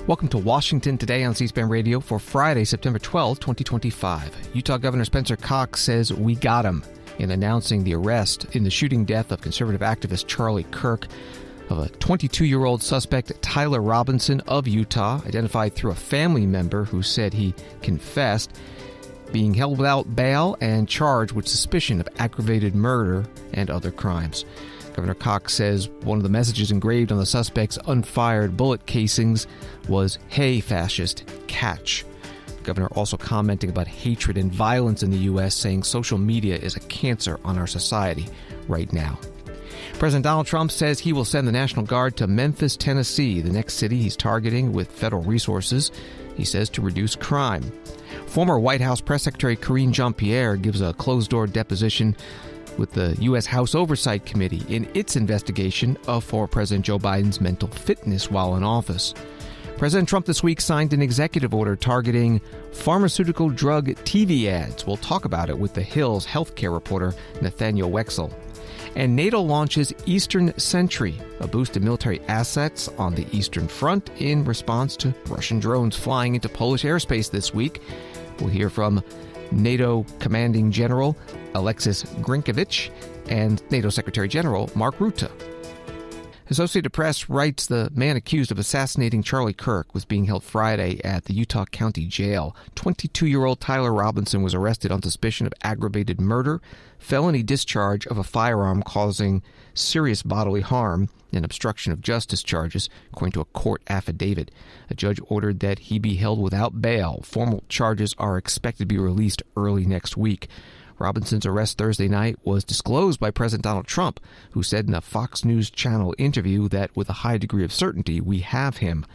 Welcome to Washington Today on C-SPAN Radio for Friday, September 12, 2025. Utah Governor Spencer Cox says we got him in announcing the arrest in the shooting death of conservative activist Charlie Kirk of a 22-year-old suspect, Tyler Robinson of Utah, identified through a family member who said he confessed, being held without bail and charged with suspicion of aggravated murder and other crimes. Governor Cox says one of the messages engraved on the suspect's unfired bullet casings was, "Hey, fascist, catch." The governor also commenting about hatred and violence in the U.S., saying social media is a cancer on our society right now. President Donald Trump says he will send the National Guard to Memphis, Tennessee, the next city he's targeting with federal resources, he says, to reduce crime. Former White House Press Secretary Karine Pierre gives a closed-door deposition with the U.S. House Oversight Committee in its investigation of former President Joe Biden's mental fitness while in office. President Trump this week signed an executive order targeting pharmaceutical drug TV ads. We'll talk about it with the Hill's healthcare reporter Nathaniel Weixel. And NATO launches Eastern Sentry, a boost in military assets on the Eastern Front in response to Russian drones flying into Polish airspace this week. We'll hear from NATO Commanding General Alexus Grynkevich and NATO Secretary General Mark Rutte. Associated Press writes the man accused of assassinating Charlie Kirk was being held Friday at the Utah County Jail. 22-year-old Tyler Robinson was arrested on suspicion of aggravated murder, felony discharge of a firearm causing serious bodily harm, and obstruction of justice charges, according to a court affidavit. A judge ordered that he be held without bail. Formal charges are expected to be released early next week. Robinson's arrest Thursday night was disclosed by President Donald Trump, who said in a Fox News Channel interview that with a high degree of certainty, we have him.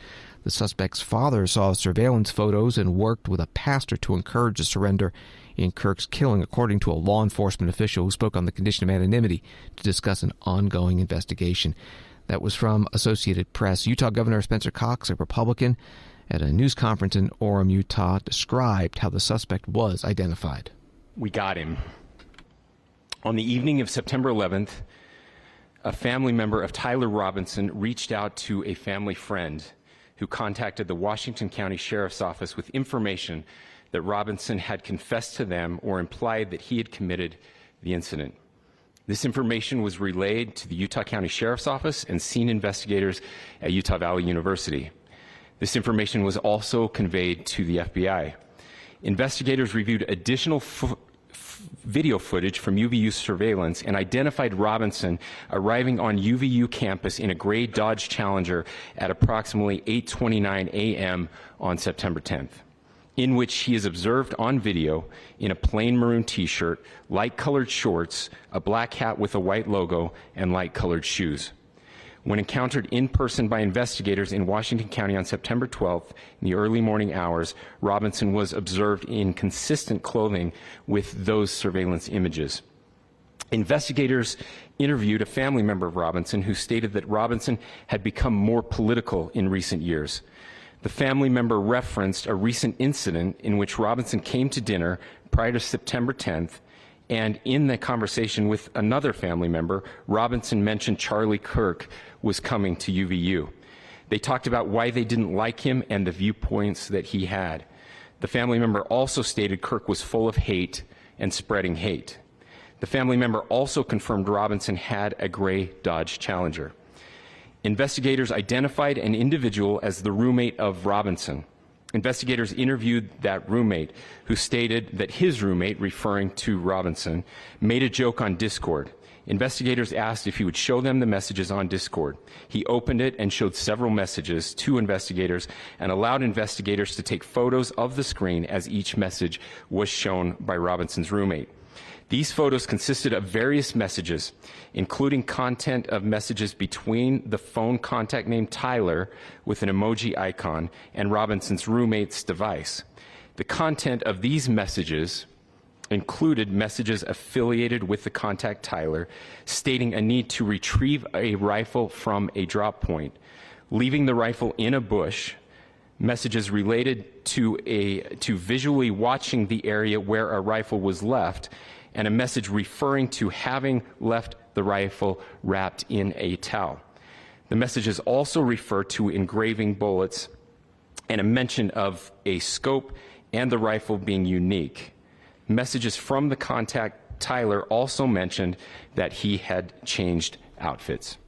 The suspect's father saw surveillance photos and worked with a pastor to encourage the surrender in Kirk's killing, according to a law enforcement official who spoke on the condition of anonymity to discuss an ongoing investigation. That was from Associated Press. Utah Governor Spencer Cox, a Republican, at a news conference in Orem, Utah, described how the suspect was identified. We got him. On the evening of September 11th, a family member of Tyler Robinson reached out to a family friend who contacted the Washington County Sheriff's Office with information that Robinson had confessed to them or implied that he had committed the incident. This information was relayed to the Utah County Sheriff's Office and scene investigators at Utah Valley University. This information was also conveyed to the FBI. Investigators reviewed additional video footage from UVU surveillance and identified Robinson arriving on UVU campus in a gray Dodge Challenger at approximately 8:29 a.m. on September 10th, in which he is observed on video in a plain maroon t-shirt, light-colored shorts, a black hat with a white logo, and light-colored shoes. When encountered in person by investigators in Washington County on September 12th in the early morning hours, Robinson was observed in consistent clothing with those surveillance images. Investigators interviewed a family member of Robinson who stated that Robinson had become more political in recent years. The family member referenced a recent incident in which Robinson came to dinner prior to September 10th, and in the conversation with another family member, Robinson mentioned Charlie Kirk was coming to UVU. They talked about why they didn't like him and the viewpoints that he had. The family member also stated Kirk was full of hate and spreading hate. The family member also confirmed Robinson had a gray Dodge Challenger. Investigators identified an individual as the roommate of Robinson. Investigators interviewed that roommate, who stated that his roommate, referring to Robinson, made a joke on Discord. Investigators asked if he would show them the messages on Discord. He opened it and showed several messages to investigators and allowed investigators to take photos of the screen as each message was shown by Robinson's roommate. These photos consisted of various messages, including content of messages between the phone contact named Tyler with an emoji icon and Robinson's roommate's device. The content of these messages included messages affiliated with the contact Tyler, stating a need to retrieve a rifle from a drop point, leaving the rifle in a bush, messages related to visually watching the area where a rifle was left, and a message referring to having left the rifle wrapped in a towel. The messages also refer to engraving bullets and a mention of a scope and the rifle being unique. Messages from the contact, Tyler, also mentioned that he had changed outfits.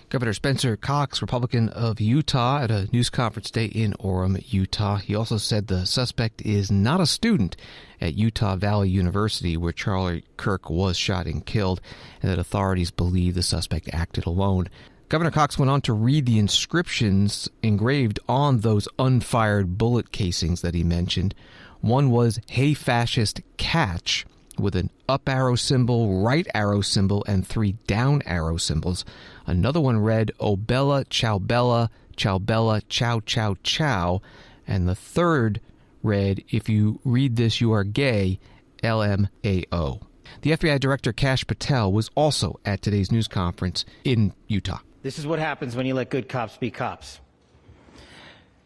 Governor Spencer Cox, Republican of Utah, at a news conference today in Orem, Utah. He also said the suspect is not a student at Utah Valley University, where Charlie Kirk was shot and killed, and that authorities believe the suspect acted alone. Governor Cox went on to read the inscriptions engraved on those unfired bullet casings that he mentioned. One was, "Hey Fascist, Catch," with an up arrow symbol, right arrow symbol, and 3 down arrow symbols. Another one read, "O Bella, Chow Bella, Chow Bella, Chow Chow Chow." And the third read, "If you read this, you are gay, LMAO." The FBI Director Kash Patel was also at today's news conference in Utah. This is what happens when you let good cops be cops.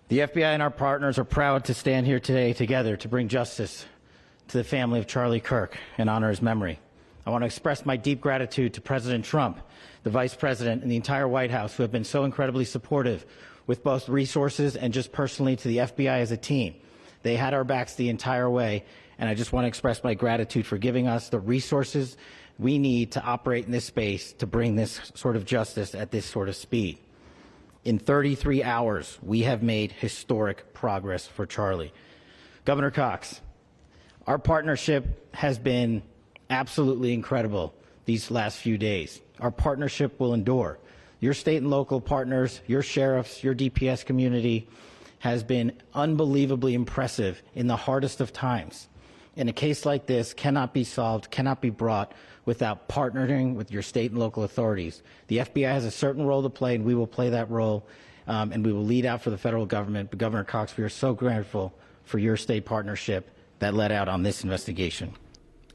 The FBI and our partners are proud to stand here today together to bring justice to the family of Charlie Kirk and honor his memory. I want to express my deep gratitude to President Trump, the Vice President, and the entire White House, who have been so incredibly supportive with both resources and just personally to the FBI as a team. They had our backs the entire way, and I just want to express my gratitude for giving us the resources we need to operate in this space to bring this sort of justice at this sort of speed. In 33 hours, we have made historic progress for Charlie. Governor Cox, our partnership has been absolutely incredible these last few days. Our partnership will endure. Your state and local partners, your sheriffs, your DPS community has been unbelievably impressive in the hardest of times. And a case like this cannot be solved, cannot be brought without partnering with your state and local authorities. The FBI has a certain role to play, and we will play that role, and we will lead out for the federal government. But Governor Cox, we are so grateful for your state partnership that led out on this investigation.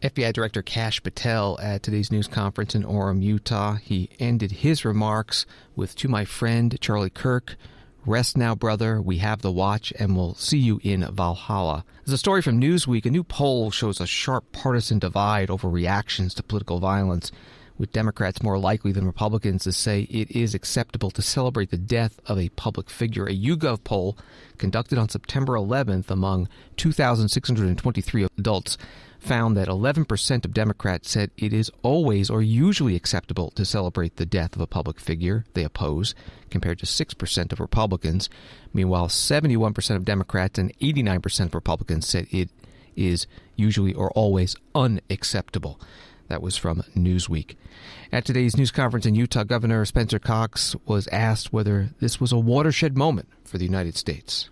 FBI Director Kash Patel at today's news conference in Orem, Utah. He ended his remarks with, "To my friend Charlie Kirk, rest now, brother. We have the watch, and we'll see you in Valhalla." There's a story from Newsweek. A new poll shows a sharp partisan divide over reactions to political violence, with Democrats more likely than Republicans to say it is acceptable to celebrate the death of a public figure. A YouGov poll conducted on September 11th among 2,623 adults found that 11% of Democrats said it is always or usually acceptable to celebrate the death of a public figure they oppose, compared to 6% of Republicans. Meanwhile, 71% of Democrats and 89% of Republicans said it is usually or always unacceptable. That was from Newsweek. At today's news conference in Utah, Governor Spencer Cox was asked whether this was a watershed moment for the United States.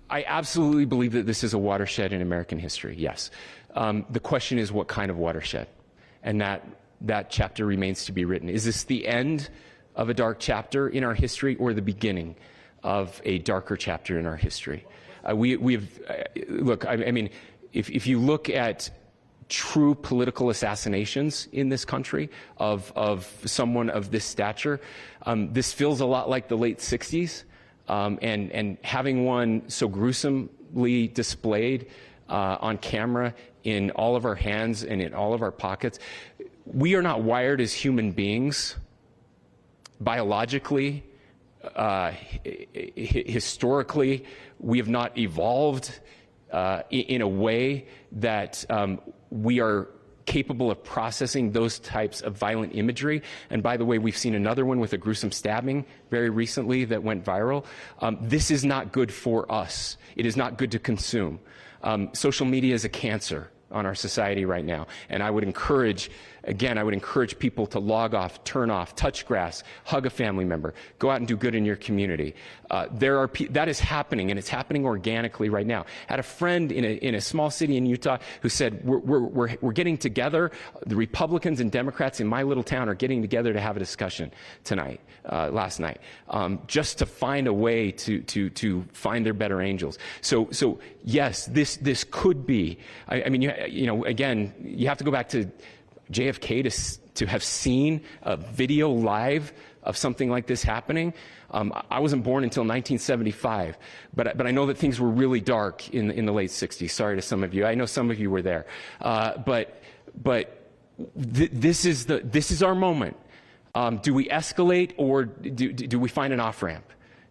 I absolutely believe that this is a watershed in American history, yes. The question is, what kind of watershed? And that chapter remains to be written. Is this the end of a dark chapter in our history, or the beginning of a darker chapter in our history? Look, I mean, if you look at true political assassinations in this country of someone of this stature, this feels a lot like the late 60s. And having one so gruesomely displayed on camera in all of our hands and in all of our pockets. We are not wired as human beings biologically, historically. We have not evolved in a way that we are capable of processing those types of violent imagery. And by the way, we've seen another one with a gruesome stabbing very recently that went viral. This is not good for us. It is not good to consume. Social media is a cancer on our society right now. And I would encourage people to log off, turn off, touch grass, hug a family member, go out and do good in your community. That is happening, and it's happening organically right now. I had a friend in a small city in Utah who said, we're getting together, the Republicans and Democrats in my little town are getting together to have a discussion last night, just to find a way to find their better angels. So yes, this could be, I mean, again, you have to go back to JFK to have seen a video live of something like this happening. I wasn't born until 1975, but I know that things were really dark in the late 60s. Sorry to some of you. I know some of you were there. But this is our moment. Do we escalate, or do we find an off-ramp?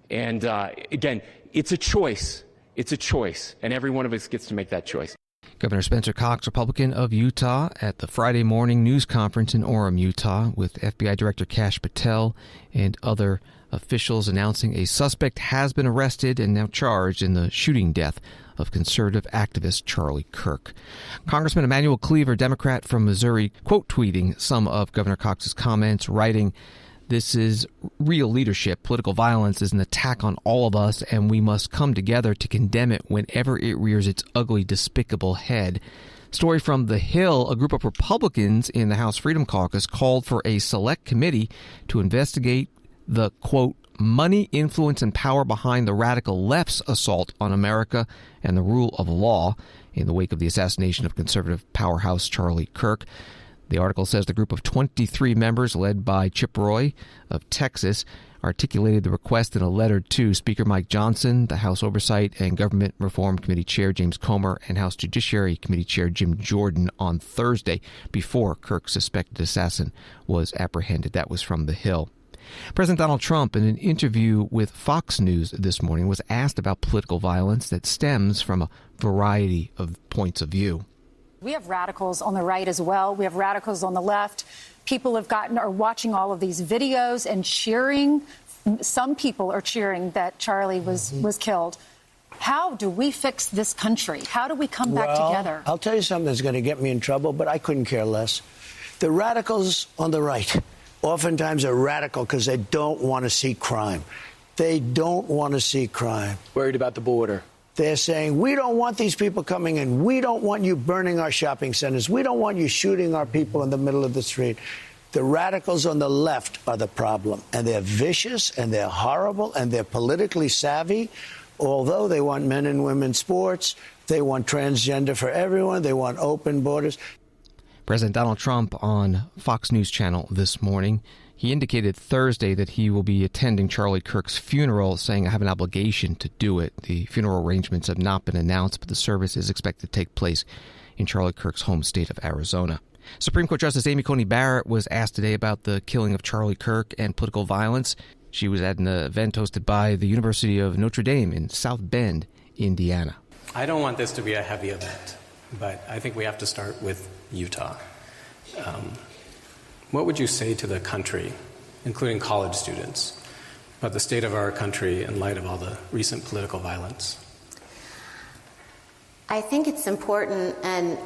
And again, it's a choice. It's a choice, and every one of us gets to make that choice. Governor Spencer Cox, Republican of Utah, at the Friday morning news conference in Orem, Utah, with FBI Director Kash Patel and other officials announcing a suspect has been arrested and now charged in the shooting death of conservative activist Charlie Kirk. Congressman Emanuel Cleaver, Democrat from Missouri, quote tweeting some of Governor Cox's comments, writing, "This is real leadership. Political violence is an attack on all of us, and we must come together to condemn it whenever it rears its ugly, despicable head." Story from The Hill, a group of Republicans in the House Freedom Caucus called for a select committee to investigate the, quote, money, influence, and power behind the radical left's assault on America and the rule of law in the wake of the assassination of conservative powerhouse Charlie Kirk. The article says the group of 23 members, led by Chip Roy of Texas, articulated the request in a letter to Speaker Mike Johnson, the House Oversight and Government Reform Committee Chair James Comer, and House Judiciary Committee Chair Jim Jordan on Thursday, before Kirk's suspected assassin was apprehended. That was from The Hill. President Donald Trump, in an interview with Fox News this morning, was asked about political violence that stems from a variety of points of view. We have radicals on the right as well. We have radicals on the left. People are watching all of these videos and cheering. Some people are cheering that Charlie was killed. How do we fix this country? How do we come back together? I'll tell you something that's going to get me in trouble, but I couldn't care less. The radicals on the right oftentimes are radical because they don't want to see crime. They don't want to see crime. Worried about the border. They're saying, we don't want these people coming in. We don't want you burning our shopping centers. We don't want you shooting our people in the middle of the street. The radicals on the left are the problem. And they're vicious, and they're horrible, and they're politically savvy. Although they want men and women sports, they want transgender for everyone, they want open borders. President Donald Trump on Fox News Channel this morning, he indicated Thursday that he will be attending Charlie Kirk's funeral, saying, "I have an obligation to do it." The funeral arrangements have not been announced, but the service is expected to take place in Charlie Kirk's home state of Arizona. Supreme Court Justice Amy Coney Barrett was asked today about the killing of Charlie Kirk and political violence. She was at an event hosted by the University of Notre Dame in South Bend, Indiana. I don't want this to be a heavy event, but I think we have to start with Utah. What would you say to the country, including college students, about the state of our country in light of all the recent political violence? I think it's important, and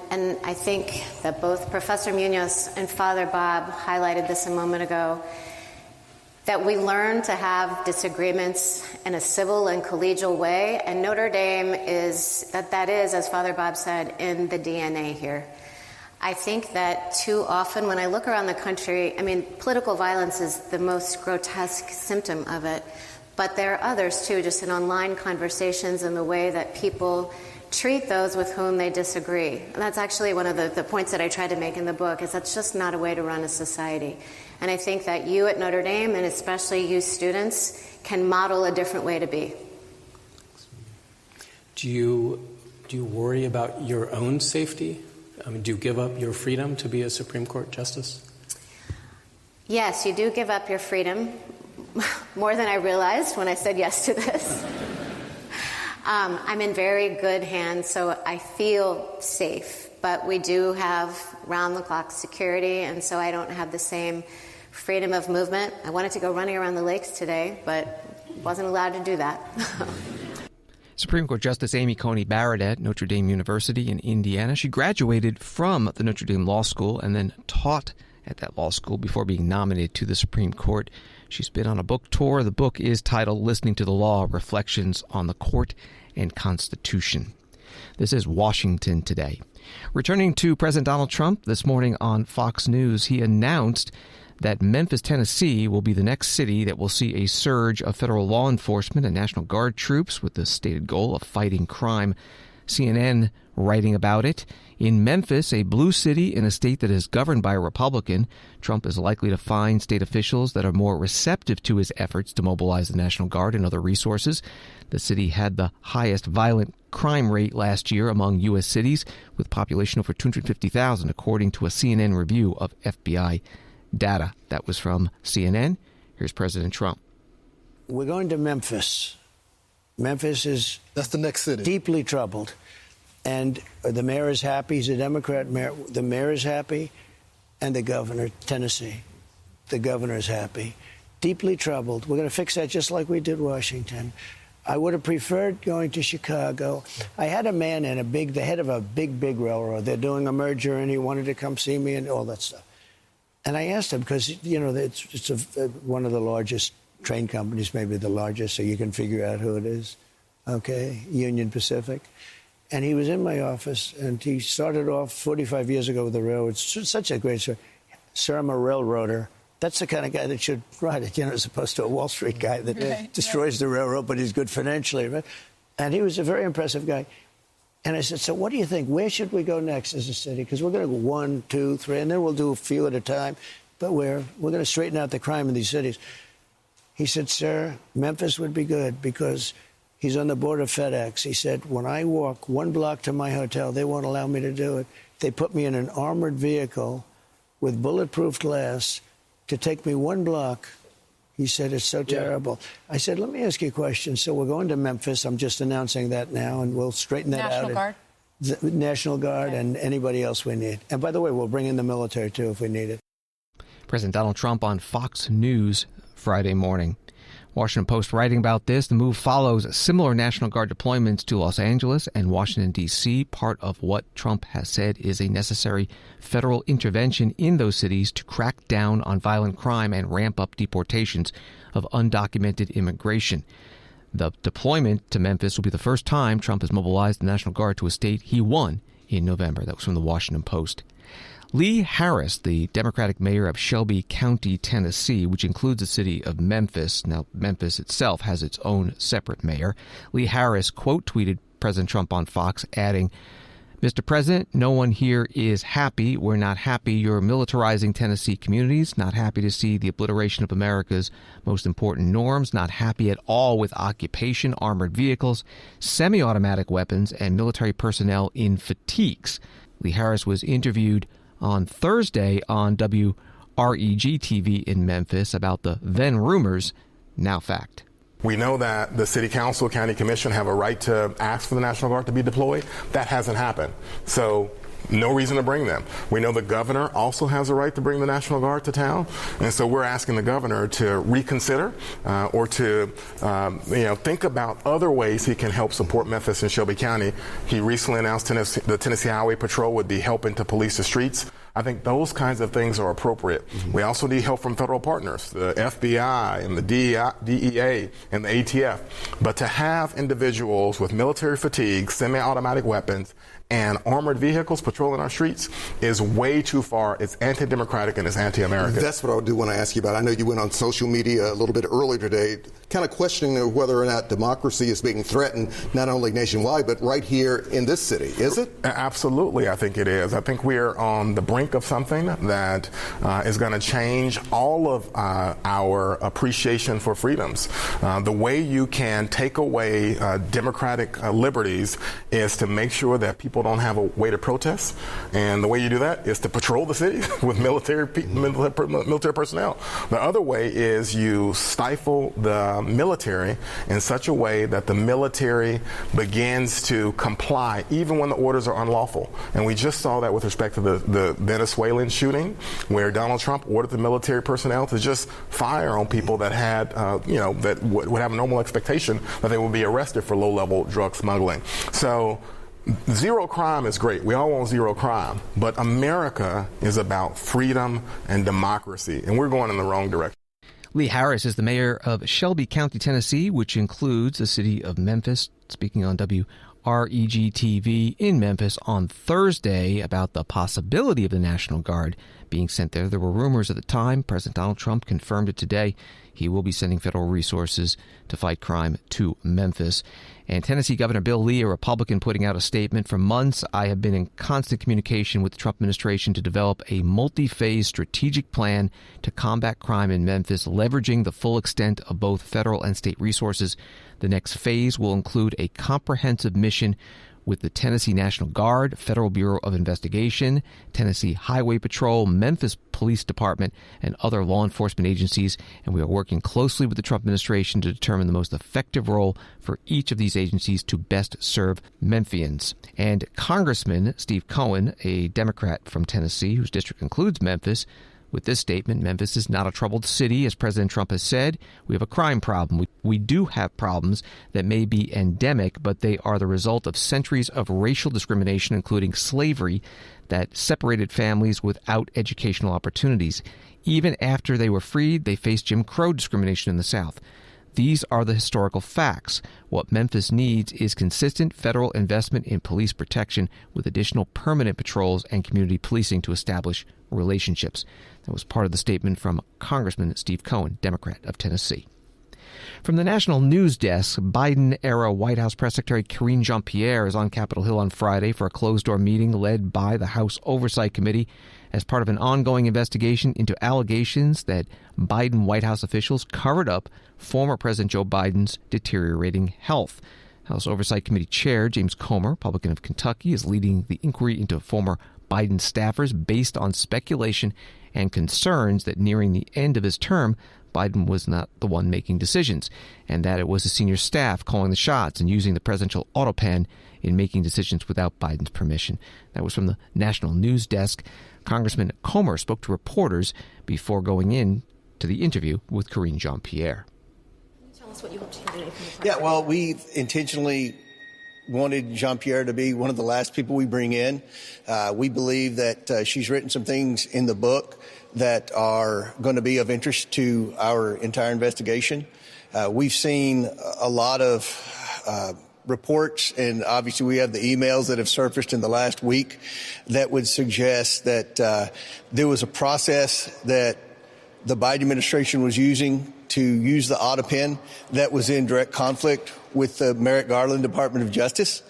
I think that both Professor Munoz and Father Bob highlighted this a moment ago, that we learn to have disagreements in a civil and collegial way, and Notre Dame is, as Father Bob said, in the DNA here. I think that too often when I look around the country, political violence is the most grotesque symptom of it, but there are others too, just in online conversations and the way that people treat those with whom they disagree. And that's actually one of the points that I tried to make in the book, is that's just not a way to run a society. And I think that you at Notre Dame, and especially you students, can model a different way to be. Do you worry about your own safety? Do you give up your freedom to be a Supreme Court justice? Yes, you do give up your freedom, more than I realized when I said yes to this. I'm in very good hands, so I feel safe. But we do have round-the-clock security, and so I don't have the same freedom of movement. I wanted to go running around the lakes today, but wasn't allowed to do that. Supreme Court Justice Amy Coney Barrett at Notre Dame University in Indiana. She graduated from the Notre Dame Law School and then taught at that law school before being nominated to the Supreme Court. She's been on a book tour. The book is titled Listening to the Law, Reflections on the Court and Constitution. This is Washington Today. Returning to President Donald Trump this morning on Fox News, he announced that Memphis, Tennessee will be the next city that will see a surge of federal law enforcement and National Guard troops with the stated goal of fighting crime. CNN writing about it. In Memphis, a blue city in a state that is governed by a Republican, Trump is likely to find state officials that are more receptive to his efforts to mobilize the National Guard and other resources. The city had the highest violent crime rate last year among U.S. cities, with population over 250,000, according to a CNN review of FBI data. That was from CNN. Here's President Trump. We're going to Memphis. Memphis is that's the next city. Deeply troubled. And the mayor is happy. He's a Democrat mayor. The mayor is happy. And the governor, Tennessee, the governor is happy. Deeply troubled. We're going to fix that just like we did Washington. I would have preferred going to Chicago. I had a man in the head of a big railroad. They're doing a merger, and he wanted to come see me and all that stuff. And I asked him, because, it's one of the largest train companies, maybe the largest, so you can figure out who it is. Okay, Union Pacific. And he was in my office, and he started off 45 years ago with the railroad. It's such a great story. Sir, I'm a railroader. That's the kind of guy that should ride it, as opposed to a Wall Street guy that destroys the railroad, but he's good financially. Right? And he was a very impressive guy. And I said, so what do you think? Where should we go next as a city? Because we're going to go 1, 2, 3, and then we'll do a few at a time. But we're going to straighten out the crime in these cities. He said, sir, Memphis would be good because he's on the board of FedEx. He said, when I walk 1 block to my hotel, they won't allow me to do it. They put me in an armored vehicle with bulletproof glass to take me 1 block. He said, it's so terrible. I said, let me ask you a question. So we're going to Memphis. I'm just announcing that now, and we'll straighten that out. National Guard? The National Guard and anybody else we need. And by the way, we'll bring in the military, too, if we need it. President Donald Trump on Fox News Friday morning. Washington Post writing about this. The move follows similar National Guard deployments to Los Angeles and Washington, D.C., part of what Trump has said is a necessary federal intervention in those cities to crack down on violent crime and ramp up deportations of undocumented immigration. The deployment to Memphis will be the first time Trump has mobilized the National Guard to a state he won in November. That was from the Washington Post. Lee Harris, the Democratic mayor of Shelby County, Tennessee, which includes the city of Memphis. Now, Memphis itself has its own separate mayor. Lee Harris quote tweeted President Trump on Fox, adding, Mr. President, no one here is happy. We're not happy you're militarizing Tennessee communities, not happy to see the obliteration of America's most important norms, not happy at all with occupation, armored vehicles, semi-automatic weapons, and military personnel in fatigues. Lee Harris was interviewed on Thursday on WREG-TV in Memphis about the then rumors, now fact. We know that the City Council, County Commission have a right to ask for the National Guard to be deployed. That hasn't happened. So no reason to bring them. We know the governor also has a right to bring the National Guard to town. And so we're asking the governor to reconsider or to think about other ways he can help support Memphis and Shelby County. He recently announced the Tennessee Highway Patrol would be helping to police the streets. I think those kinds of things are appropriate. Mm-hmm. We also need help from federal partners, the FBI and the DEA and the ATF. But to have individuals with military fatigue, semi-automatic weapons, and armored vehicles patrolling our streets is way too far. It's anti-democratic and it's anti-American. That's what I do want to ask you about. I know you went on social media a little bit earlier today, kind of questioning whether or not democracy is being threatened, not only nationwide, but right here in this city. Is it? Absolutely, I think it is. I think we're on the brink of something that is going to change all of our appreciation for freedoms. The way you can take away democratic liberties is to make sure that people don't have a way to protest, and the way you do that is to patrol the city with military personnel. The other way is you stifle the military in such a way that the military begins to comply even when the orders are unlawful. And we just saw that with respect to the Venezuelan shooting, where Donald Trump ordered the military personnel to just fire on people that had, that would have a normal expectation that they would be arrested for low-level drug smuggling. So zero crime is great. We all want zero crime. But America is about freedom and democracy, and we're going in the wrong direction. Lee Harris is the mayor of Shelby County, Tennessee, which includes the city of Memphis, speaking on WREG-TV in Memphis on Thursday about the possibility of the National Guard being sent there. There were rumors at the time. President Donald Trump confirmed it today. He will be sending federal resources to fight crime to Memphis. And Tennessee Governor Bill Lee, a Republican, putting out a statement. For months, I have been in constant communication with the Trump administration to develop a multi-phase strategic plan to combat crime in Memphis, leveraging the full extent of both federal and state resources. The next phase will include a comprehensive mission with the Tennessee National Guard, Federal Bureau of Investigation, Tennessee Highway Patrol, Memphis Police Department, and other law enforcement agencies, and we are working closely with the Trump administration to determine the most effective role for each of these agencies to best serve Memphians. And Congressman Steve Cohen, a Democrat from Tennessee, whose district includes Memphis, with this statement: Memphis is not a troubled city, as President Trump has said. We have a crime problem. We do have problems that may be endemic, but they are the result of centuries of racial discrimination, including slavery, that separated families without educational opportunities. Even after they were freed, they faced Jim Crow discrimination in the South. These are the historical facts. What Memphis needs is consistent federal investment in police protection with additional permanent patrols and community policing to establish relationships. That was part of the statement from Congressman Steve Cohen, Democrat of Tennessee. From the National News Desk, Biden-era White House Press Secretary Karine Jean-Pierre is on Capitol Hill on Friday for a closed-door meeting led by the House Oversight Committee as part of an ongoing investigation into allegations that Biden White House officials covered up former President Joe Biden's deteriorating health. House Oversight Committee Chair James Comer, Republican of Kentucky, is leading the inquiry into former Biden staffers based on speculation and concerns that nearing the end of his term, Biden was not the one making decisions, and that it was his senior staff calling the shots and using the presidential auto pen in making decisions without Biden's permission. That was from the National News Desk. Congressman Comer spoke to reporters before going in to the interview with Karine Jean-Pierre. Can you tell us what you hope to hear today from the president? Yeah, well, we've intentionally wanted Jean-Pierre to be one of the last people we bring in. We believe that she's written some things in the book that are going to be of interest to our entire investigation. We've seen a lot of reports, and obviously we have the emails that have surfaced in the last week that would suggest that there was a process that the Biden administration was using to use the auto pen that was in direct conflict with the Merrick Garland Department of Justice.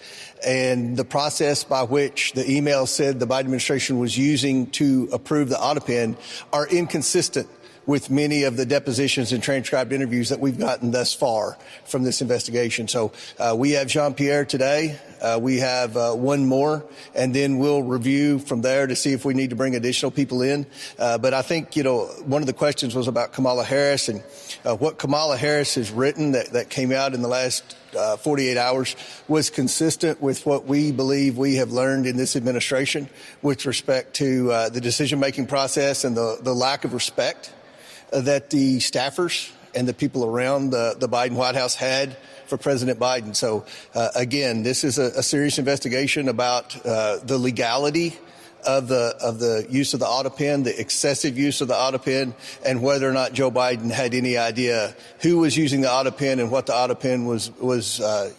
And the process by which the email said the Biden administration was using to approve the auto pen are inconsistent with many of the depositions and transcribed interviews that we've gotten thus far from this investigation. So we have Jean-Pierre today. We have one more, and then we'll review from there to see if we need to bring additional people in. But I think, one of the questions was about Kamala Harris, and what Kamala Harris has written that came out in the last 48 hours was consistent with what we believe we have learned in this administration with respect to the decision-making process and the lack of respect that the staffers and the people around the Biden White House had for President Biden. So, again, this is a serious investigation about the legality of the use of the auto pen, the excessive use of the auto pen, and whether or not Joe Biden had any idea who was using the auto pen and what the auto pen was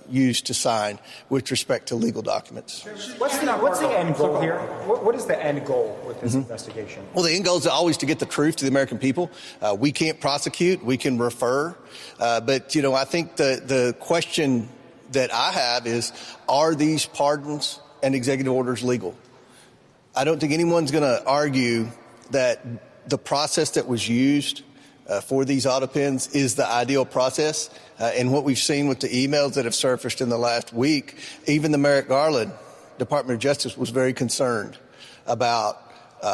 used to sign with respect to legal documents. What's the end goal here? What is the end goal with this investigation? Well, the end goal is always to get the truth to the American people. We can't prosecute. We can refer. But, I think the question that I have is, are these pardons and executive orders legal? I don't think anyone's going to argue that the process that was used for these auto pens is the ideal process. And what we've seen with the emails that have surfaced in the last week, even the Merrick Garland Department of Justice was very concerned about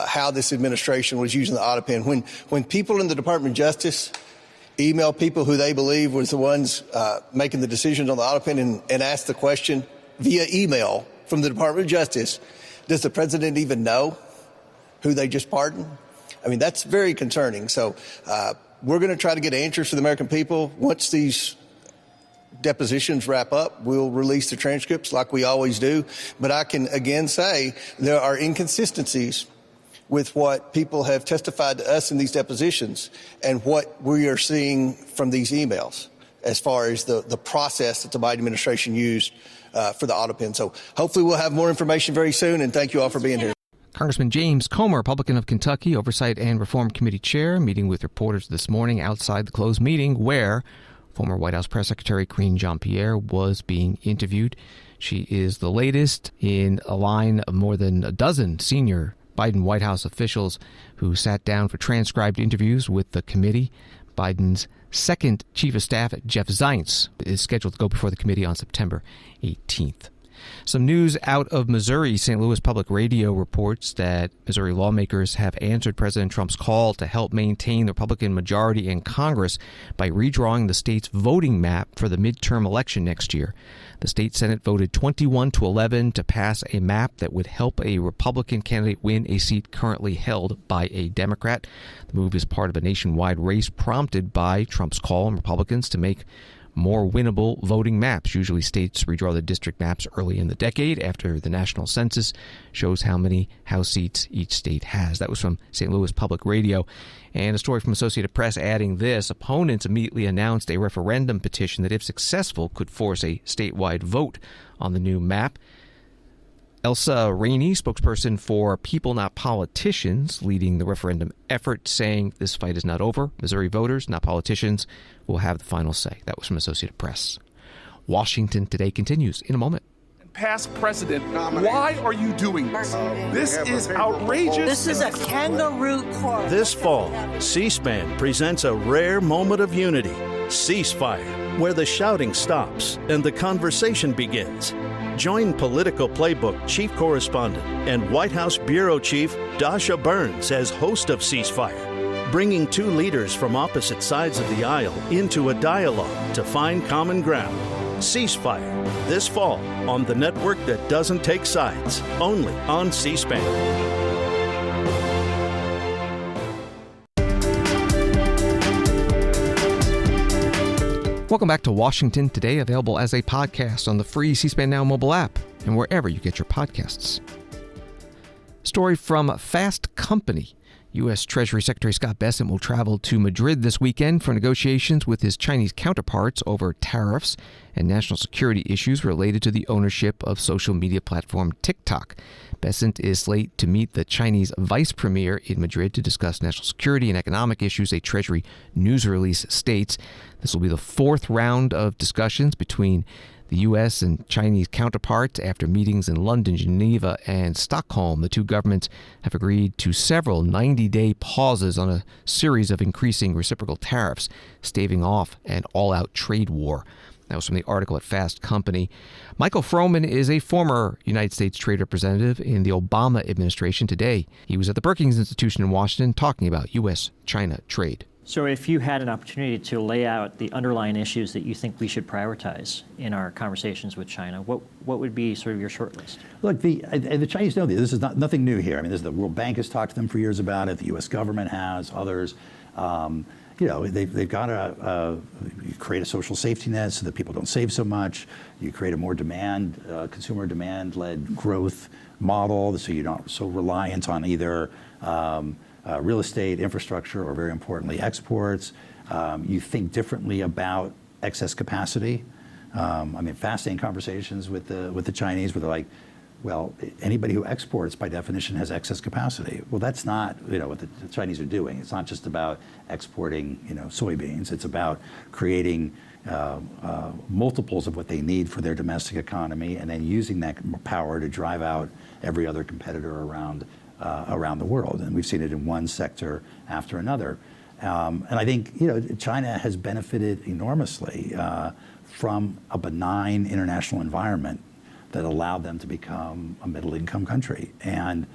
how this administration was using the auto pen. When people in the Department of Justice email people who they believe was the ones making the decisions on the auto pen and ask the question via email from the Department of Justice, does the president even know who they just pardoned? I mean, that's very concerning. So we're going to try to get answers to the American people. Once these depositions wrap up, we'll release the transcripts like we always do. But I can again say there are inconsistencies with what people have testified to us in these depositions and what we are seeing from these emails as far as the process that the Biden administration used for the auto pen. So hopefully we'll have more information very soon, and thank you all for being here. Congressman James Comer, Republican of Kentucky, Oversight and Reform Committee Chair, meeting with reporters this morning outside the closed meeting where former White House Press Secretary Karine Jean-Pierre was being interviewed. She is the latest in a line of more than a dozen senior Biden White House officials who sat down for transcribed interviews with the committee. Biden's second chief of staff, Jeff Zients, is scheduled to go before the committee on September 18th. Some news out of Missouri. St. Louis Public Radio reports that Missouri lawmakers have answered President Trump's call to help maintain the Republican majority in Congress by redrawing the state's voting map for the midterm election next year. The state Senate voted 21-11 to pass a map that would help a Republican candidate win a seat currently held by a Democrat. The move is part of a nationwide race prompted by Trump's call on Republicans to make more winnable voting maps. Usually states redraw the district maps early in the decade after the national census shows how many House seats each state has. That was from St. Louis Public Radio. And a story from Associated Press adding this: opponents immediately announced a referendum petition that, if successful, could force a statewide vote on the new map. Elsa Rainey, spokesperson for People Not Politicians, leading the referendum effort, saying this fight is not over. Missouri voters, not politicians, will have the final say. That was from Associated Press. Washington Today continues in a moment. Past president, why are you doing this? This is outrageous. This is a kangaroo court. This fall, C-SPAN presents a rare moment of unity, Ceasefire, where the shouting stops and the conversation begins. Join Political Playbook Chief Correspondent and White House Bureau Chief Dasha Burns as host of Ceasefire, bringing two leaders from opposite sides of the aisle into a dialogue to find common ground. Ceasefire, this fall on the network that doesn't take sides, only on C-SPAN. Welcome back to Washington Today, available as a podcast on the free C-SPAN Now mobile app and wherever you get your podcasts. Story from Fast Company. U.S. Treasury Secretary Scott Bessent will travel to Madrid this weekend for negotiations with his Chinese counterparts over tariffs and national security issues related to the ownership of social media platform TikTok. Bessent is slated to meet the Chinese vice premier in Madrid to discuss national security and economic issues, a Treasury news release states. This will be the fourth round of discussions between the U.S. and Chinese counterparts after meetings in London, Geneva, and Stockholm. The two governments have agreed to several 90-day pauses on a series of increasing reciprocal tariffs, staving off an all-out trade war. That was from the article at Fast Company. Michael Froman is a former United States trade representative in the Obama administration. Today, he was at the Brookings Institution in Washington talking about U.S.-China trade. So if you had an opportunity to lay out the underlying issues that you think we should prioritize in our conversations with China, what would be sort of your short list? Look, the Chinese know this is nothing new here. I mean, the World Bank has talked to them for years about it. The U.S. government has, others. They've got to create a social safety net so that people don't save so much. You create a more consumer demand-led growth model so you're not so reliant on either real estate, infrastructure, or very importantly, exports. You think differently about excess capacity. Fascinating conversations with the Chinese where they're like, well, anybody who exports by definition has excess capacity. Well, that's not what the Chinese are doing. It's not just about exporting soybeans. It's about creating multiples of what they need for their domestic economy and then using that power to drive out every other competitor around the world. And we've seen it in one sector after another. And I think China has benefited enormously from a benign international environment that allowed them to become a middle-income country. And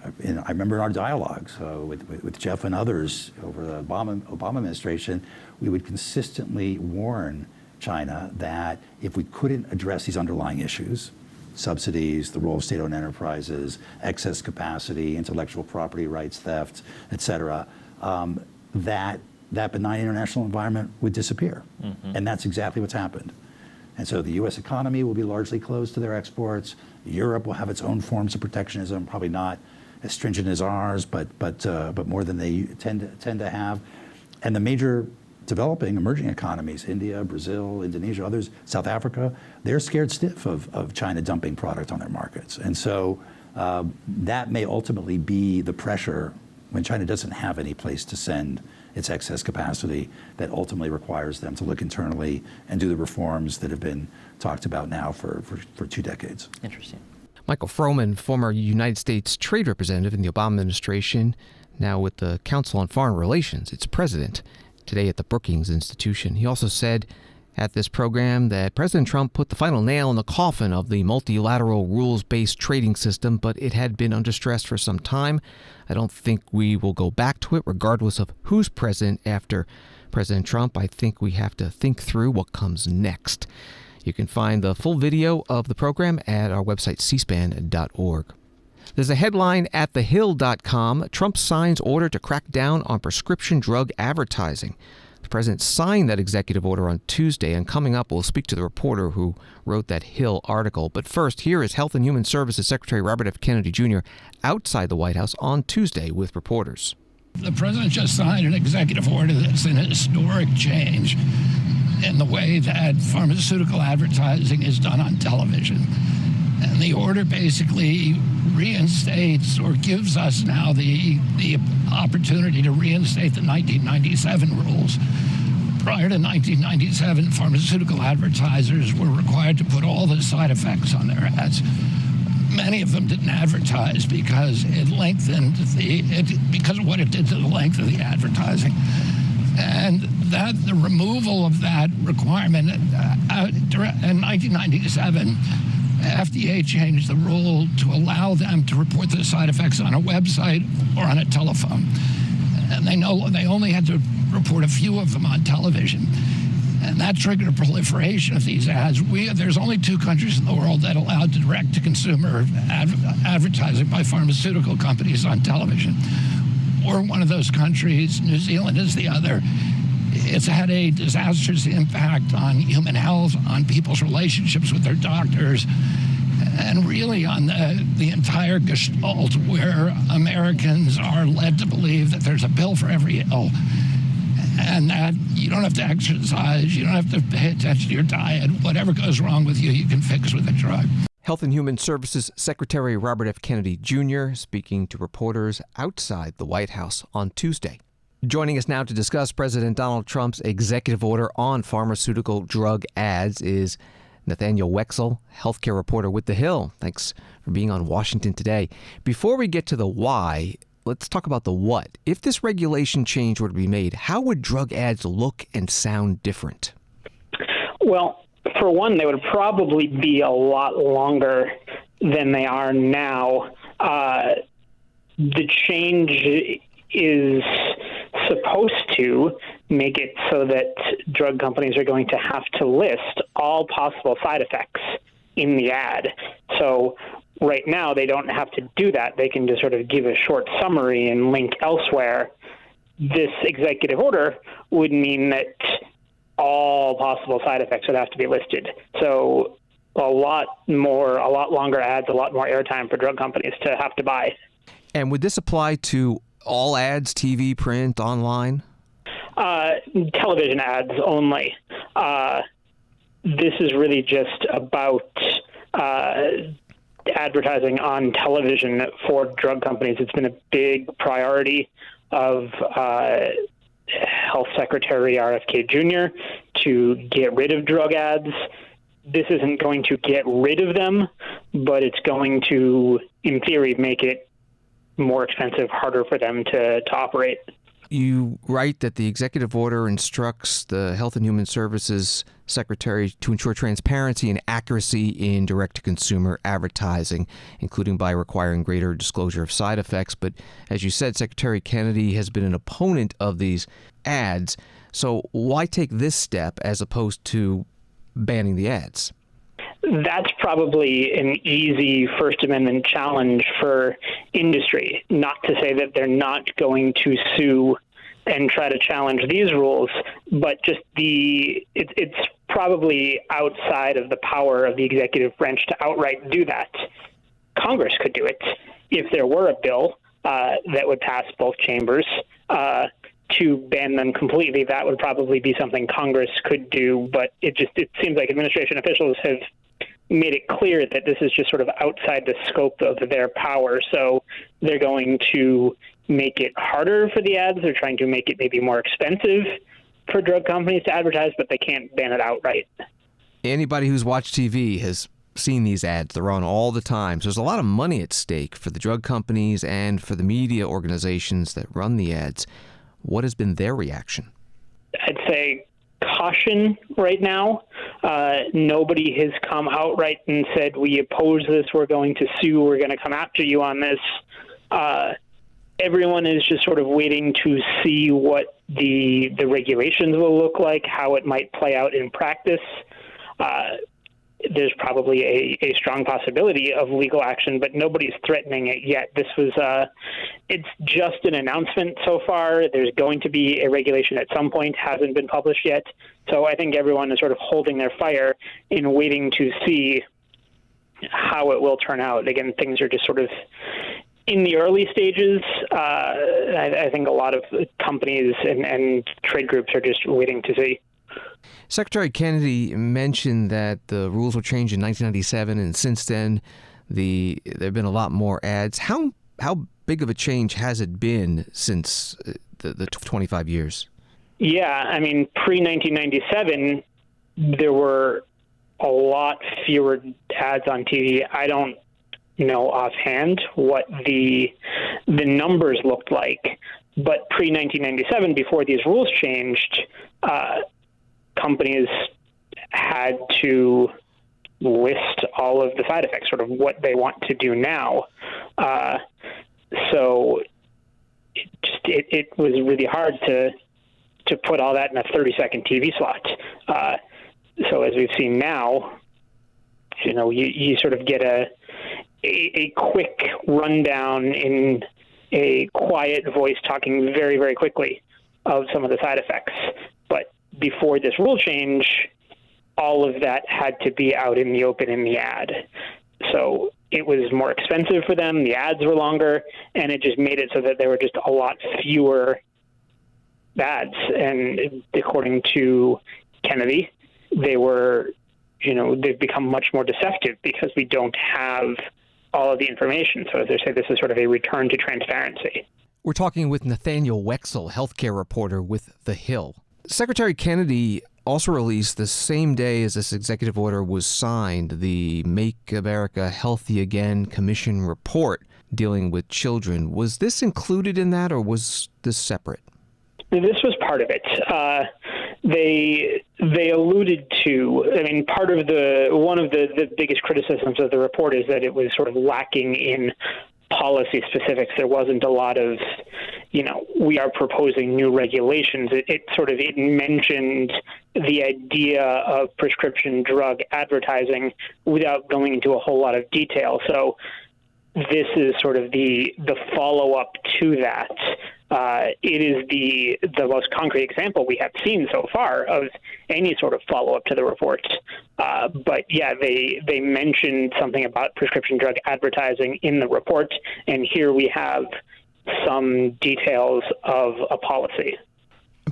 I remember in our dialogues with Jeff and others over the Obama administration, we would consistently warn China that if we couldn't address these underlying issues, subsidies, the role of state-owned enterprises, excess capacity, intellectual property rights theft, et cetera, that benign international environment would disappear. Mm-hmm. And that's exactly what's happened. And so the U.S. economy will be largely closed to their exports. Europe will have its own forms of protectionism, probably not as stringent as ours, but more than they tend to have. And the major developing, emerging economies, India, Brazil, Indonesia, others, South Africa, they're scared stiff of China dumping product on their markets. And so that may ultimately be the pressure when China doesn't have any place to send its excess capacity that ultimately requires them to look internally and do the reforms that have been talked about now for 2 decades. Interesting. Michael Froman, former United States trade representative in the Obama administration, now with the Council on Foreign Relations, its president, today at the Brookings Institution. He also said At this program, that President Trump put the final nail in the coffin of the multilateral rules-based trading system, but it had been under stress for some time. I don't think we will go back to it, regardless of who's president after President Trump. I think we have to think through what comes next. You can find the full video of the program at our website, cspan.org. There's a headline at thehill.com. Trump signs order to crack down on prescription drug advertising. The president signed that executive order on Tuesday, and coming up, we'll speak to the reporter who wrote that Hill article. But first, here is Health and Human Services Secretary Robert F. Kennedy Jr. outside the White House on Tuesday with reporters. The president just signed an executive order that's an historic change in the way that pharmaceutical advertising is done on television. And the order basically reinstates or gives us now the opportunity to reinstate the 1997 rules. Prior to 1997, pharmaceutical advertisers were required to put all the side effects on their ads. Many of them didn't advertise because it lengthened because of what it did to the length of the advertising. And the removal of that requirement in 1997, FDA changed the rule to allow them to report the side effects on a website or on a telephone. And they only had to report a few of them on television. And that triggered a proliferation of these ads. There's only 2 countries in the world that allowed direct-to-consumer advertising by pharmaceutical companies on television. We're one of those countries. New Zealand is the other. It's had a disastrous impact on human health, on people's relationships with their doctors, and really on the entire gestalt where Americans are led to believe that there's a pill for every ill, and that you don't have to exercise, you don't have to pay attention to your diet. Whatever goes wrong with you, you can fix with a drug. Health and Human Services Secretary Robert F. Kennedy Jr. speaking to reporters outside the White House on Tuesday. Joining us now to discuss President Donald Trump's executive order on pharmaceutical drug ads is Nathaniel Weixel, healthcare reporter with The Hill. Thanks for being on Washington Today. Before we get to the why, let's talk about the what. If this regulation change were to be made, how would drug ads look and sound different? Well, for one, they would probably be a lot longer than they are now. The change is supposed to make it so that drug companies are going to have to list all possible side effects in the ad. So right now, they don't have to do that. They can just sort of give a short summary and link elsewhere. This executive order would mean that all possible side effects would have to be listed. So a lot longer ads, a lot more airtime for drug companies to have to buy. And would this apply to all ads, TV, print, online? Television ads only. This is really just about advertising on television for drug companies. It's been a big priority of Health Secretary RFK Jr. to get rid of drug ads. This isn't going to get rid of them, but it's going to, in theory, make it more expensive, harder for them to operate. You write that the executive order instructs the Health and Human Services Secretary to ensure transparency and accuracy in direct-to-consumer advertising, including by requiring greater disclosure of side effects. But as you said, Secretary Kennedy has been an opponent of these ads. So why take this step as opposed to banning the ads? That's probably an easy First Amendment challenge for industry. Not to say that they're not going to sue and try to challenge these rules, but just it's probably outside of the power of the executive branch to outright do that. Congress could do it. If there were a bill that would pass both chambers to ban them completely, that would probably be something Congress could do, but it seems like administration officials have made it clear that this is just sort of outside the scope of their power. So they're going to make it harder for the ads. They're trying to make it maybe more expensive for drug companies to advertise, but they can't ban it outright. Anybody who's watched TV has seen these ads. They're on all the time. So there's a lot of money at stake for the drug companies and for the media organizations that run the ads. What has been their reaction? I'd say caution right now. Nobody has come outright and said, we oppose this, we're going to sue, we're going to come after you on this. Everyone is just sort of waiting to see what the regulations will look like, how it might play out in practice. There's probably a strong possibility of legal action, but nobody's threatening it yet. This was, it's just an announcement so far. There's going to be a regulation at some point, hasn't been published yet. So I think everyone is sort of holding their fire in waiting to see how it will turn out. Again, things are just sort of in the early stages. I think a lot of companies and trade groups are just waiting to see. Secretary Kennedy mentioned that the rules were changed in 1997, and since then, there have been a lot more ads. How big of a change has it been since the 25 years? Yeah, I mean, pre-1997, there were a lot fewer ads on TV. I don't know offhand what the numbers looked like, but pre-1997, before these rules changed, companies had to list all of the side effects, sort of what they want to do now. So it was really hard to put all that in a 30-second TV slot. So as we've seen now, you sort of get a quick rundown in a quiet voice talking very, very quickly of some of the side effects. But before this rule change, all of that had to be out in the open in the ad. So it was more expensive for them, the ads were longer, and it just made it so that there were just a lot fewer ads. And according to Kennedy, they've become much more deceptive because we don't have all of the information. So as they say, this is sort of a return to transparency. We're talking with Nathaniel Weixel, healthcare reporter with The Hill. Secretary Kennedy also released the same day as this executive order was signed, the Make America Healthy Again Commission report dealing with children. Was this included in that, or was this separate? This was part of it. They alluded to, I mean, one of the biggest criticisms of the report is that it was sort of lacking in policy specifics. There wasn't a lot of, we are proposing new regulations. It mentioned the idea of prescription drug advertising without going into a whole lot of detail. So this is sort of the follow-up to that. It is the most concrete example we have seen so far of any sort of follow-up to the report. But yeah, they mentioned something about prescription drug advertising in the report, and here we have some details of a policy.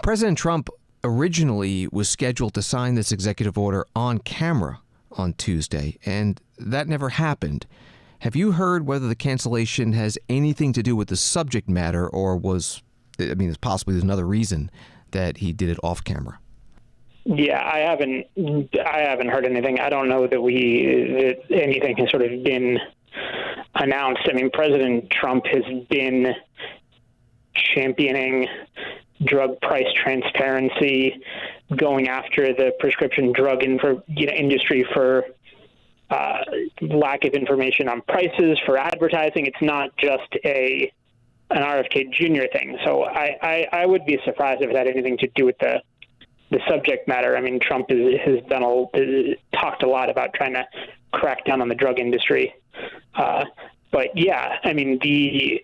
President Trump originally was scheduled to sign this executive order on camera on Tuesday, and that never happened. Have you heard whether the cancellation has anything to do with the subject matter, or it's possibly there's another reason that he did it off camera? Yeah, I haven't heard anything. I don't know that anything has sort of been announced. I mean, President Trump has been championing drug price transparency, going after the prescription drug industry for lack of information on prices, for advertising. It's not just an RFK Jr. thing. So I would be surprised if it had anything to do with the subject matter. I mean, Trump has talked a lot about trying to crack down on the drug industry. But yeah, I mean, the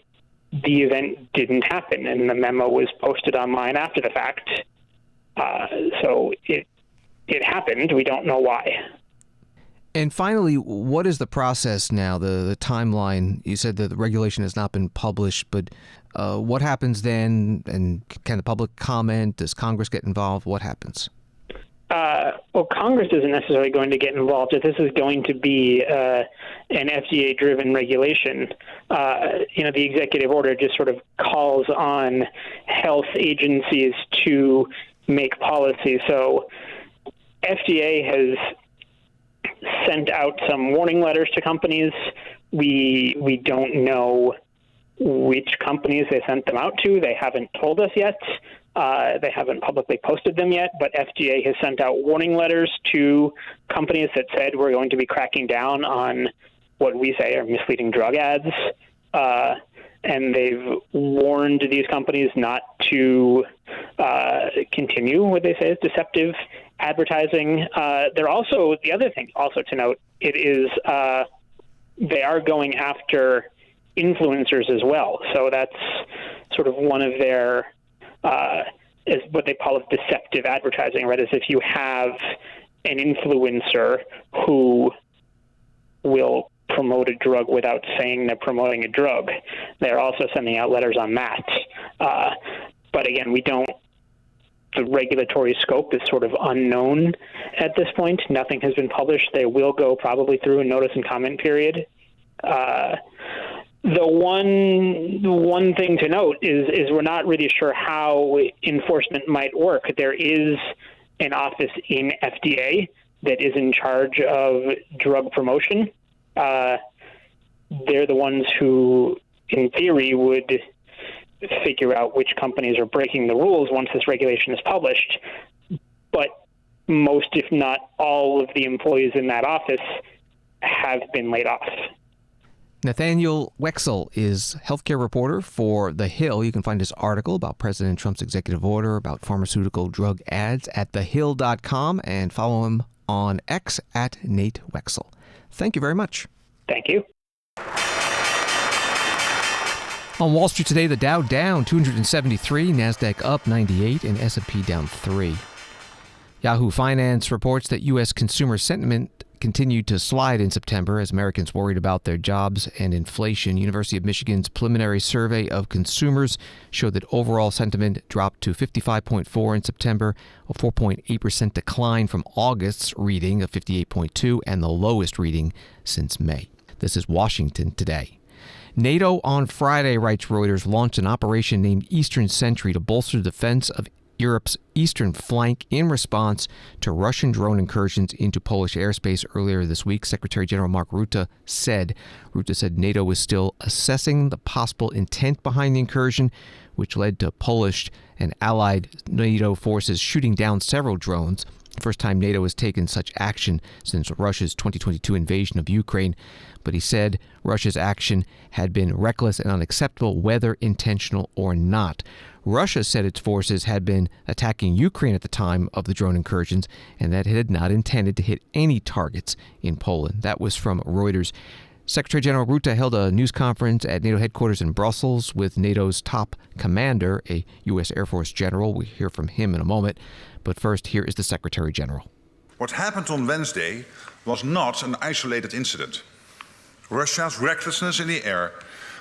event didn't happen, and the memo was posted online after the fact. So it happened. We don't know why. And finally, what is the process now, the timeline? You said that the regulation has not been published, but what happens then? And can the public comment? Does Congress get involved? What happens? Well, Congress isn't necessarily going to get involved. If this is going to be an FDA-driven regulation, the executive order just sort of calls on health agencies to make policy. So FDA has sent out some warning letters to companies. We don't know which companies they sent them out to. They haven't told us yet. They haven't publicly posted them yet, but FDA has sent out warning letters to companies that said we're going to be cracking down on what we say are misleading drug ads. And they've warned these companies not to continue what they say is deceptive advertising. They're also, the other thing also to note, it is they are going after influencers as well. So that's sort of one of their, is what they call deceptive advertising, right? As if you have an influencer who will promote a drug without saying they're promoting a drug. They're also sending out letters on that. But again, the regulatory scope is sort of unknown at this point. Nothing has been published. They will go probably through a notice and comment period. The one thing to note is we're not really sure how enforcement might work. There is an office in FDA that is in charge of drug promotion. They're the ones who, in theory, would figure out which companies are breaking the rules once this regulation is published. But most, if not all, of the employees in that office have been laid off. Nathaniel Weixel is healthcare reporter for The Hill. You can find his article about President Trump's executive order about pharmaceutical drug ads at thehill.com, and follow him on X at Nate Weixel. Thank you very much. Thank you. On Wall Street today, the Dow down 273, NASDAQ up 98, and S&P down 3. Yahoo Finance reports that U.S. consumer sentiment continued to slide in September as Americans worried about their jobs and inflation. University of Michigan's preliminary survey of consumers showed that overall sentiment dropped to 55.4 in September, a 4.8% decline from August's reading of 58.2 and the lowest reading since May. This is Washington today. NATO on Friday, writes Reuters, launched an operation named Eastern Sentry to bolster the defense of Europe's eastern flank in response to Russian drone incursions into Polish airspace earlier this week. Secretary General Mark Rutte said NATO was still assessing the possible intent behind the incursion, which led to Polish and allied NATO forces shooting down several drones. The first time NATO has taken such action since Russia's 2022 invasion of Ukraine. But he said Russia's action had been reckless and unacceptable, whether intentional or not. Russia said its forces had been attacking Ukraine at the time of the drone incursions and that it had not intended to hit any targets in Poland. That was from Reuters. Secretary General Rutte held a news conference at NATO headquarters in Brussels with NATO's top commander, a U.S. Air Force general. We'll hear from him in a moment. But first, here is the Secretary General. What happened on Wednesday was not an isolated incident. Russia's recklessness in the air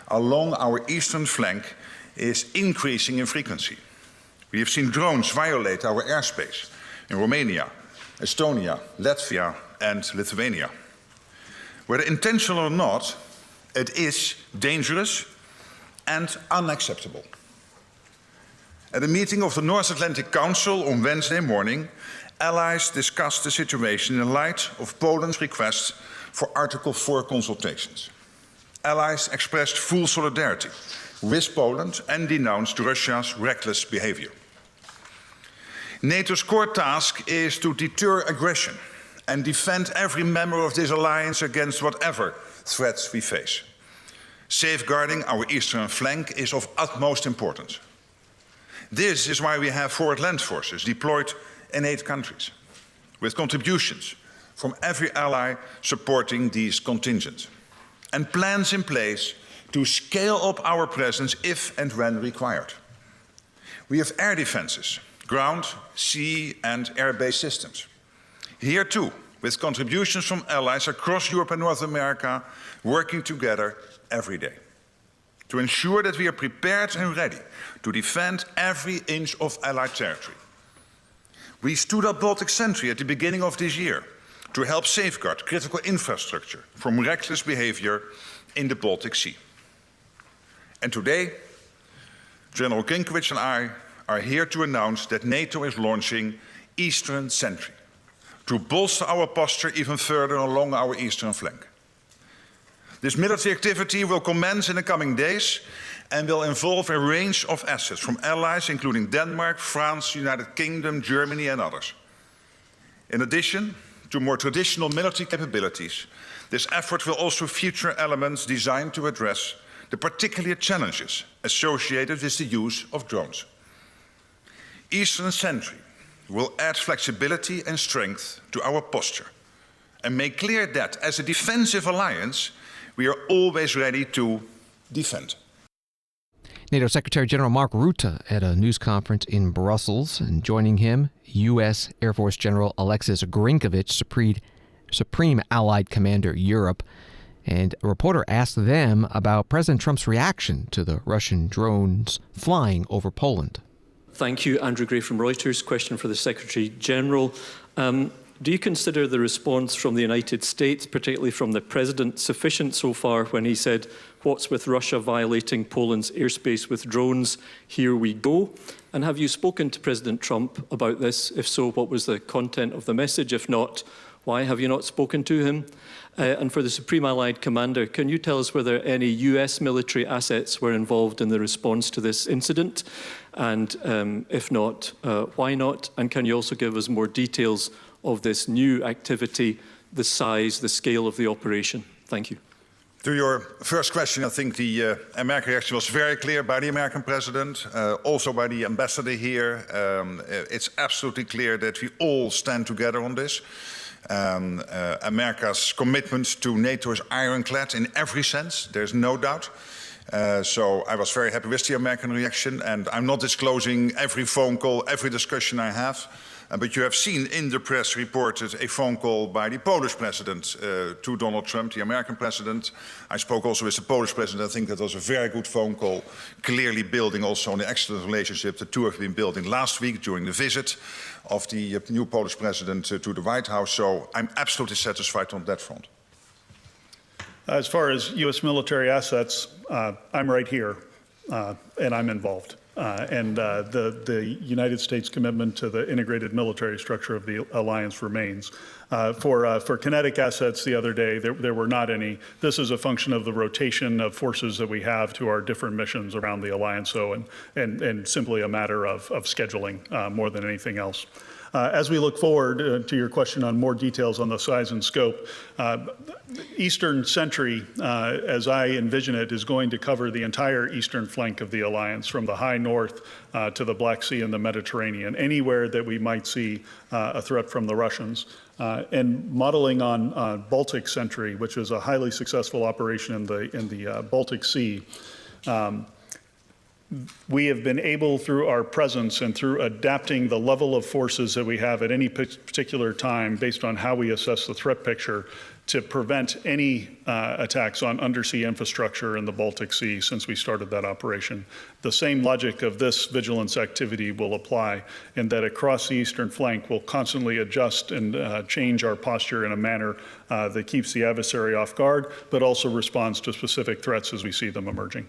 along our eastern flank is increasing in frequency. We have seen drones violate our airspace in Romania, Estonia, Latvia, and Lithuania. Whether intentional or not, it is dangerous and unacceptable. At a meeting of the North Atlantic Council on Wednesday morning, allies discussed the situation in light of Poland's request for Article 4 consultations. Allies expressed full solidarity with Poland and denounced Russia's reckless behavior. NATO's core task is to deter aggression and defend every member of this alliance against whatever threats we face. Safeguarding our eastern flank is of utmost importance. This is why we have forward land forces deployed in 8 countries, with contributions from every ally supporting these contingents, and plans in place to scale up our presence if and when required. We have air defenses, ground, sea, and air-based systems. Here too, with contributions from allies across Europe and North America working together every day to ensure that we are prepared and ready to defend every inch of Allied territory. We stood up Baltic Sentry at the beginning of this year to help safeguard critical infrastructure from reckless behavior in the Baltic Sea. And today, General Grynkevich and I are here to announce that NATO is launching Eastern Sentry to bolster our posture even further along our eastern flank. This military activity will commence in the coming days and will involve a range of assets from allies including Denmark, France, United Kingdom, Germany and others. In addition to more traditional military capabilities, this effort will also feature elements designed to address the particular challenges associated with the use of drones. Eastern Sentry will add flexibility and strength to our posture and make clear that, as a defensive alliance, we are always ready to defend. NATO Secretary General Mark Rutte at a news conference in Brussels, and joining him, U.S. Air Force General Alexus Grynkevich, Supreme Allied Commander Europe. And a reporter asked them about President Trump's reaction to the Russian drones flying over Poland. Thank you. Andrew Gray from Reuters. Question for the Secretary General. Do you consider the response from the United States, particularly from the President, sufficient so far when he said, "What's with Russia violating Poland's airspace with drones? Here we go." And have you spoken to President Trump about this? If so, what was the content of the message? If not, why have you not spoken to him? And for the Supreme Allied Commander, can you tell us whether any US military assets were involved in the response to this incident? And if not, why not? And can you also give us more details of this new activity, the size, the scale of the operation? Thank you. To your first question, I think the American reaction was very clear by the American president, also by the ambassador here. It's absolutely clear that we all stand together on this. America's commitment to NATO is ironclad in every sense, there's no doubt. So I was very happy with the American reaction, and I'm not disclosing every phone call, every discussion I have. But you have seen in the press reported a phone call by the Polish president to Donald Trump, the American president. I spoke also with the Polish president. I think that was a very good phone call, clearly building also on the excellent relationship the two have been building last week during the visit of the new Polish president to the White House. So I'm absolutely satisfied on that front. As far as U.S. military assets, I'm right here, and I'm involved. The United States commitment to the integrated military structure of the alliance remains. For kinetic assets the other day, there were not any. This is a function of the rotation of forces that we have to our different missions around the alliance, and simply a matter of scheduling more than anything else. As we look forward to your question on more details on the size and scope, Eastern Sentry, as I envision it, is going to cover the entire eastern flank of the alliance, from the high north to the Black Sea and the Mediterranean, anywhere that we might see a threat from the Russians. And modeling on Baltic Sentry, which is a highly successful operation in the Baltic Sea, we have been able, through our presence and through adapting the level of forces that we have at any particular time based on how we assess the threat picture, to prevent any attacks on undersea infrastructure in the Baltic Sea since we started that operation. The same logic of this vigilance activity will apply, in that across the eastern flank we'll constantly adjust and change our posture in a manner that keeps the adversary off guard, but also responds to specific threats as we see them emerging.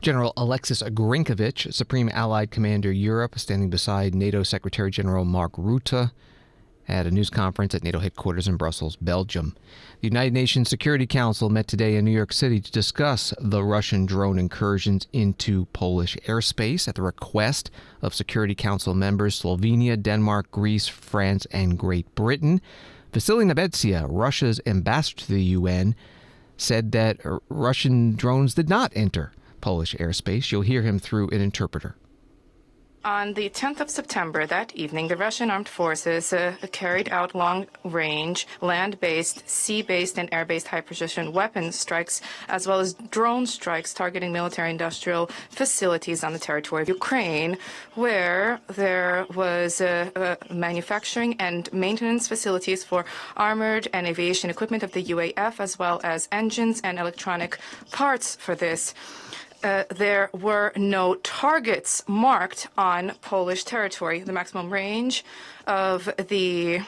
General Alexus Grynkevich, Supreme Allied Commander Europe, standing beside NATO Secretary General Mark Rutte at a news conference at NATO headquarters in Brussels, Belgium. The United Nations Security Council met today in New York City to discuss the Russian drone incursions into Polish airspace at the request of Security Council members Slovenia, Denmark, Greece, France, and Great Britain. Vasily Nebenzia, Russia's ambassador to the UN, said that Russian drones did not enter Polish airspace. You'll hear him through an interpreter. On the 10th of September, that evening, the Russian armed forces carried out long-range, land-based, sea-based, and air-based high-precision weapon strikes, as well as drone strikes targeting military-industrial facilities on the territory of Ukraine, where there was manufacturing and maintenance facilities for armored and aviation equipment of the UAF, as well as engines and electronic parts for this. There were no targets marked on Polish territory. The maximum range of the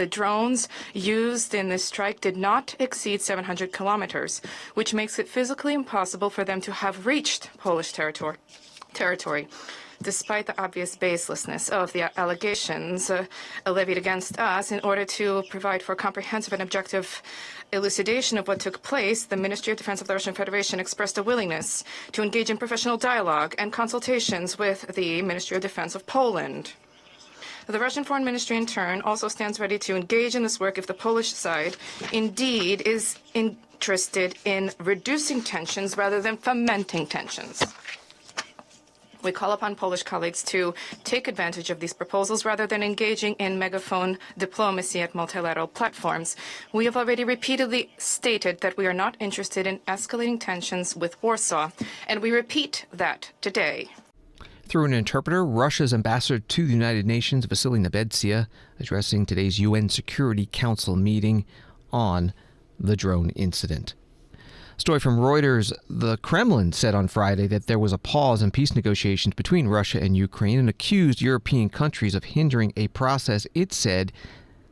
drones used in this strike did not exceed 700 kilometers, which makes it physically impossible for them to have reached Polish territory. despite the obvious baselessness of the allegations levied against us. In order to provide for comprehensive and objective elucidation of what took place, the Ministry of Defense of the Russian Federation expressed a willingness to engage in professional dialogue and consultations with the Ministry of Defense of Poland. The Russian Foreign Ministry, in turn, also stands ready to engage in this work if the Polish side indeed is interested in reducing tensions rather than fomenting tensions. We call upon Polish colleagues to take advantage of these proposals rather than engaging in megaphone diplomacy at multilateral platforms. We have already repeatedly stated that we are not interested in escalating tensions with Warsaw, and we repeat that today. Through an interpreter, Russia's ambassador to the United Nations, Vasily Nebenzia, addressing today's UN Security Council meeting on the drone incident. Story from Reuters. The Kremlin said on Friday that there was a pause in peace negotiations between Russia and Ukraine and accused European countries of hindering a process it said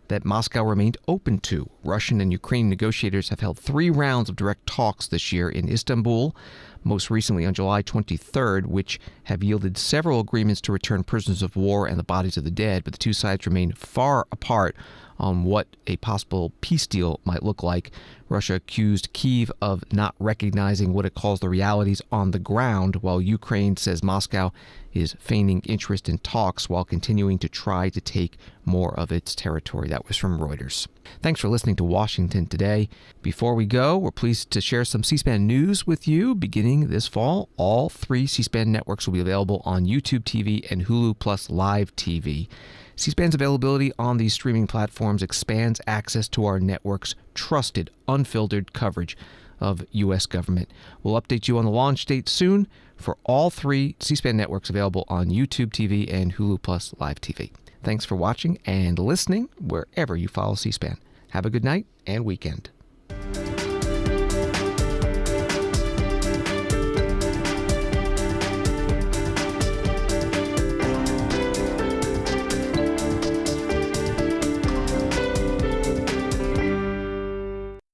that Moscow remained open to. Russian and Ukrainian negotiators have held 3 rounds of direct talks this year in Istanbul, most recently on July 23rd, which have yielded several agreements to return prisoners of war and the bodies of the dead, but the two sides remain far apart on what a possible peace deal might look like. Russia accused Kyiv of not recognizing what it calls the realities on the ground, while Ukraine says Moscow is feigning interest in talks while continuing to try to take more of its territory. That was from Reuters. Thanks for listening to Washington Today. Before we go, we're pleased to share some C-SPAN news with you. Beginning this fall, all 3 C-SPAN networks will be available on YouTube TV and Hulu Plus Live TV. C-SPAN's availability on these streaming platforms expands access to our network's trusted, unfiltered coverage of U.S. government. We'll update you on the launch date soon for all 3 C-SPAN networks available on YouTube TV and Hulu Plus Live TV. Thanks for watching and listening wherever you follow C-SPAN. Have a good night and weekend.